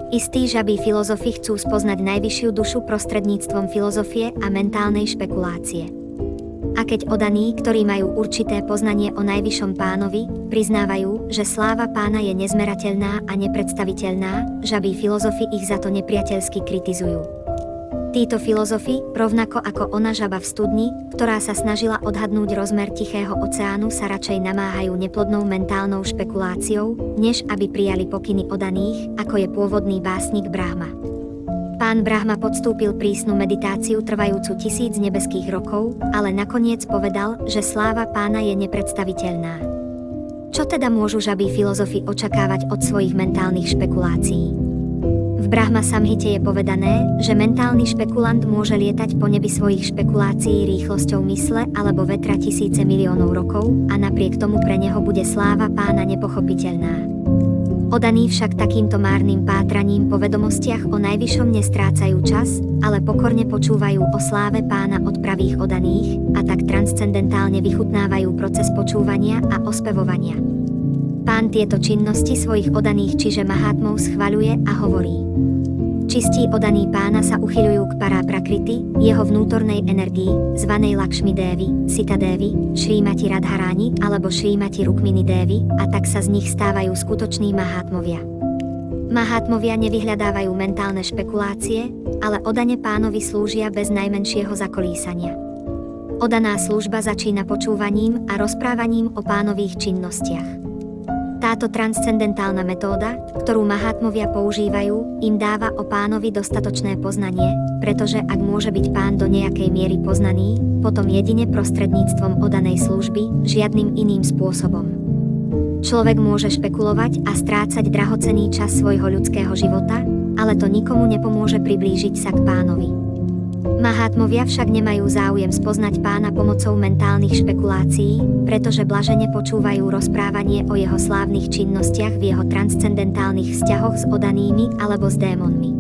Istí žabí filozofi chcú spoznať najvyššiu dušu prostredníctvom filozofie a mentálnej špekulácie. A keď oddaní, ktorí majú určité poznanie o najvyššom pánovi, priznávajú, že sláva pána je nezmerateľná a nepredstaviteľná, žabí filozofi ich za to nepriateľsky kritizujú. Títo filozofi, rovnako ako ona žaba v studni, ktorá sa snažila odhadnúť rozmer Tichého oceánu, sa radšej namáhajú neplodnou mentálnou špekuláciou, než aby prijali pokyny oddaných, ako je pôvodný básnik Brahma. Pán Brahma podstúpil prísnu meditáciu trvajúcu 1000 nebeských rokov, ale nakoniec povedal, že sláva pána je nepredstaviteľná. Čo teda môžu žabí filozofi očakávať od svojich mentálnych špekulácií? V Brahma Samhite je povedané, že mentálny špekulant môže lietať po nebi svojich špekulácií rýchlosťou mysle alebo vetra tisíce miliónov rokov a napriek tomu pre neho bude sláva pána nepochopiteľná. Oddaní však takýmto márnym pátraním po vedomostiach o najvyššom nestrácajú čas, ale pokorne počúvajú o sláve pána od pravých oddaných a tak transcendentálne vychutnávajú proces počúvania a ospevovania. Pán tieto činnosti svojich oddaných, čiže Mahátmov, schvaľuje a hovorí: Čistí oddaní pána sa uchyľujú k Paráprakriti, jeho vnútornej energii, zvanej Lakšmi Dévi, Sita Dévi, Šrímati Radharáni alebo Šrímati Rukmini Dévi, a tak sa z nich stávajú skutoční Mahátmovia. Mahátmovia nevyhľadávajú mentálne špekulácie, ale oddane pánovi slúžia bez najmenšieho zakolísania. Oddaná služba začína počúvaním a rozprávaním o pánových činnostiach. Táto transcendentálna metóda, ktorú Mahátmovia používajú, im dáva o pánovi dostatočné poznanie, pretože ak môže byť pán do nejakej miery poznaný, potom jedine prostredníctvom oddanej služby, žiadnym iným spôsobom. Človek môže špekulovať a strácať drahocenný čas svojho ľudského života, ale to nikomu nepomôže priblížiť sa k pánovi. Mahátmovia však nemajú záujem spoznať pána pomocou mentálnych špekulácií, pretože blažene počúvajú rozprávanie o jeho slávnych činnostiach v jeho transcendentálnych vzťahoch s oddanými alebo s démonmi.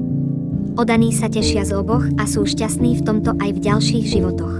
Oddaní sa tešia z oboch a sú šťastní v tomto aj v ďalších životoch.